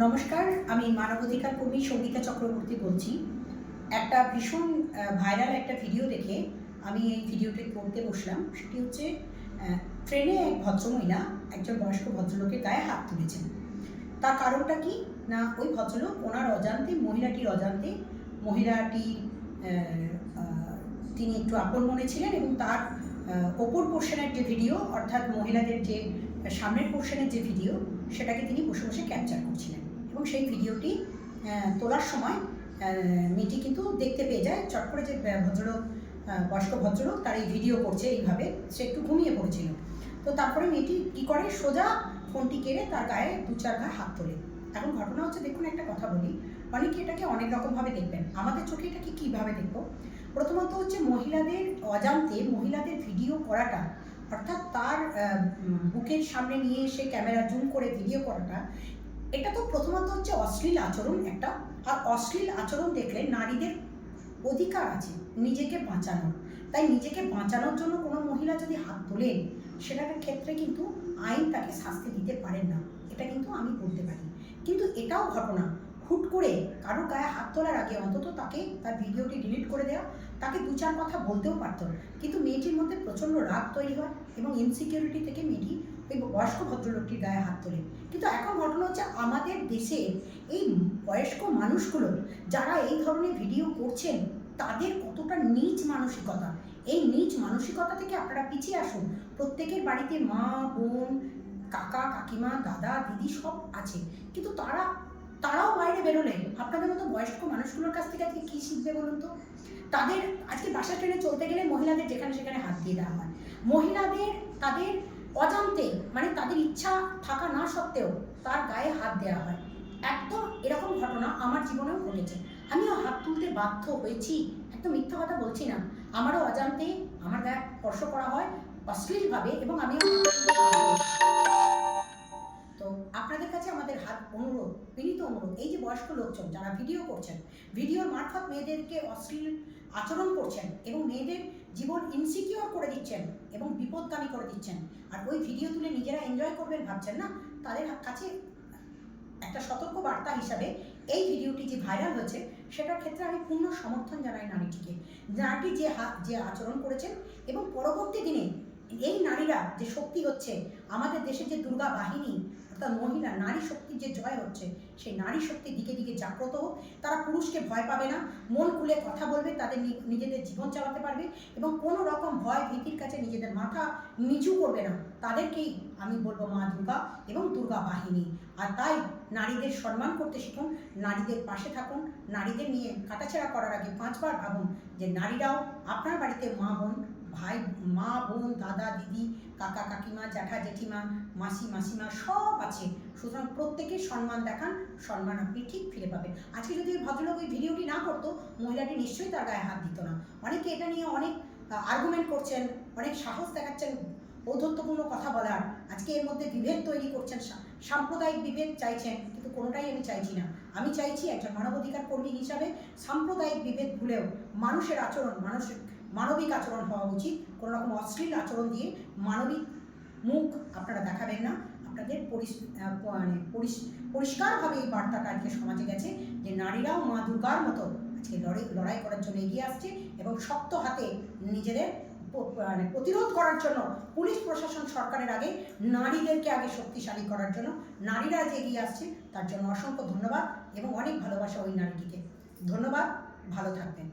নমস্কার, আমি মানবাধিকার কর্মী সঙ্গীতা চক্রবর্তী বলছি। একটা ভীষণ ভাইরাল একটা ভিডিও দেখে আমি এই ভিডিওটি করতে বসলাম। সেটি হচ্ছে ট্রেনে এক ভদ্রমহিলা একজন বয়স্ক ভদ্রলোকের গায়ে হাত তুলেছেন। তার কারণটা কি না, ওই ভদ্রলোক ওনার অজান্তে, মহিলাটির অজান্তে, মহিলাটি তিনি একটু আপন মনে ছিলেন এবং তার ওপর পোর্শনের যে ভিডিও, অর্থাৎ মহিলাদের যে সামনের পোর্শনের যে ভিডিও, সেটাকে তিনি বসে বসে ক্যাপচার করছিলেন এবং সেই ভিডিওটি তোলার সময় মেয়েটি কিন্তু দেখতে পেয়ে যায়। চট করে যে ভদ্রলোক, বয়স্ক ভদ্রলোক, তার এই ভিডিও করছে এইভাবে, সে একটু ঘুমিয়ে পড়েছিল। তো তারপরে মেয়েটি কী করে, সোজা ফোনটি কেড়ে তার গায়ে দু চার ঘা হাত তোলে। এখন ঘটনা হচ্ছে, দেখুন একটা কথা বলি, অনেকে এটাকে অনেক রকমভাবে দেখবেন। আমাদের চোখে এটাকে কীভাবে দেখব? প্রথমত হচ্ছে মহিলাদের অজান্তে মহিলাদের ভিডিও করাটা, অর্থাৎ তার বুকের সামনে নিয়ে এসে ক্যামেরা জুম করে ভিডিও করাটা, এটা তো প্রথমত হচ্ছে অশ্লীল আচরণ একটা। আর অশ্লীল আচরণ দেখলে নারীদের অধিকার আছে নিজেকে বাঁচানোর। তাই নিজেকে বাঁচানোর জন্য কোনো মহিলা যদি হাত তোলেন, সেটার ক্ষেত্রে কিন্তু আইন তাকে শাস্তি দিতে পারেন না, এটা কিন্তু আমি বলতে পারি। কিন্তু এটাও ঘটনা, হুট করে কারো গায়ে হাত তোলার আগে অন্তত তাকে তার ভিডিওটি ডিলিট করে দেওয়া, তাকে দু চার কথা বলতেও পারত। কিন্তু মেয়েটির মধ্যে প্রচণ্ড রাগ তৈরি হয় এবং ইনসিকিউরিটি থেকে মেয়েটি ওই বয়স্ক ভদ্রলোকটির গায়ে হাত তোলে। কিন্তু এখন ঘটনা হচ্ছে, আমাদের দেশে এই বয়স্ক মানুষগুলো যারা এই ধরনের ভিডিও করছেন, তাদের কতটা নীচ মানসিকতা। এই নীচ মানসিকতা থেকে আপনারা পিছিয়ে আসুন। প্রত্যেকের বাড়িতে মা, বোন, কাকা, কাকিমা, দাদা, দিদি সব আছে, কিন্তু তারাও বাইরে বেরোলে আপনাদের মতো বয়স্ক মানুষগুলোর কাছ থেকে আজকে কী শিখবে বলুন তো? তাদের আজকে বাসা ট্রেনে চলতে গেলে মহিলাদের যেখানে সেখানে হাত দিয়ে দেওয়া হয়। মহিলাদের তাদের অজান্তে, মানে তাদের ইচ্ছা থাকা না সত্ত্বেও তার গায়ে হাত দেওয়া হয়। একদম এরকম ঘটনা আমার জীবনেও ঘটেছে। আমিও হাত তুলতে বাধ্য হয়েছি, একদম মিথ্যা কথা বলছি না। আমারও অজান্তে আমার গায়ে স্পর্শ করা হয় অশ্লীলভাবে এবং আমিও। তো আপনাদের কাছে আমাদের অনুরোধ, বিনীত অনুরোধ, এই যে বয়স্ক লোকজন যারা ভিডিও করছেন, ভিডিওর মারফত মেয়েদেরকে অশ্লীল আচরণ করছেন এবং মেয়েদের জীবন ইনসিকিওর করে দিচ্ছেন এবং বিপদগামী করে দিচ্ছেন, আর ওই ভিডিও তুলে নিজেরা এনজয় করবেন ভাবছেন না, তাদের কাছে একটা সতর্ক বার্তা হিসাবে এই ভিডিওটি যে ভাইরাল হয়েছে, সেটার ক্ষেত্রে আমি পূর্ণ সমর্থন জানাই নারীটিকে। নারীটি যে আচরণ করেছেন এবং পরবর্তী দিনে এই নারীরা যে শক্তি হচ্ছে, আমাদের দেশের যে দুর্গা বাহিনী, অর্থাৎ মহিলা নারী শক্তির যে জয় হচ্ছে, সেই নারী শক্তির দিকে দিকে জাগ্রত হোক। তারা পুরুষকে ভয় পাবে না, মন খুলে কথা বলবে, তাদের নিজেদের জীবন চালাতে পারবে এবং কোনো রকম ভয় ভীতির কাছে নিজেদের মাথা নিচু করবে না। তাদেরকেই আমি বলবো মা দুর্গা এবং দুর্গা বাহিনী। আর তাই নারীদের সম্মান করতে শিখুন, নারীদের পাশে থাকুন, নারীদের নিয়ে কাটাছেঁড়া করার আগে 5 বার ভাবুন যে নারীরাও আপনার বাড়িতে মা বোন, দাদা, দিদি, কাকা, কাকিমা, জ্যাঠা, জেঠিমা, মাসি, মাসিমা সব আছে। সুতরাং প্রত্যেকের সম্মান দেখান, সম্মান আপনি ঠিক ফিরে পাবেন। আজকে যদি ভদ্রলোক ওই ভিডিওটি না করতো, মহিলাটি নিশ্চয়ই তার গায়ে হাত দিত না। অনেকে এটা নিয়ে অনেক আর্গুমেন্ট করছেন, অনেক সাহস দেখাচ্ছেন ঔদ্ধত্যপূর্ণ কথা বলার। আজকে এর মধ্যে বিভেদ তৈরি করছেন, সাম্প্রদায়িক বিভেদ চাইছেন, কিন্তু কোনোটাই আমি চাইছি না। আমি চাইছি একজন মানবাধিকার কর্মী হিসাবে সাম্প্রদায়িক বিভেদ ভুলেও মানুষের আচরণ, মানবিক আচরণ হওয়া উচিত। কোনো রকম অশ্লীল আচরণ দিয়ে মানবিক মুখ আপনারা দেখাবেন না। আপনাদের পরিষ্কারভাবে এই বার্তাটা আজকে সমাজে গেছে যে নারীরাও মা দুর্গার মতো আজকে লড়াই করার জন্য এগিয়ে আসছে এবং শক্ত হাতে নিজেদের প্রতিরোধ করার জন্য পুলিশ প্রশাসন, সরকারের আগে নারীদেরকে আগে শক্তিশালী করার জন্য নারীরা যে এগিয়ে আসছে, তার জন্য অসংখ্য ধন্যবাদ এবং অনেক ভালোবাসা ওই নারীটিকে। ধন্যবাদ, ভালো থাকবেন।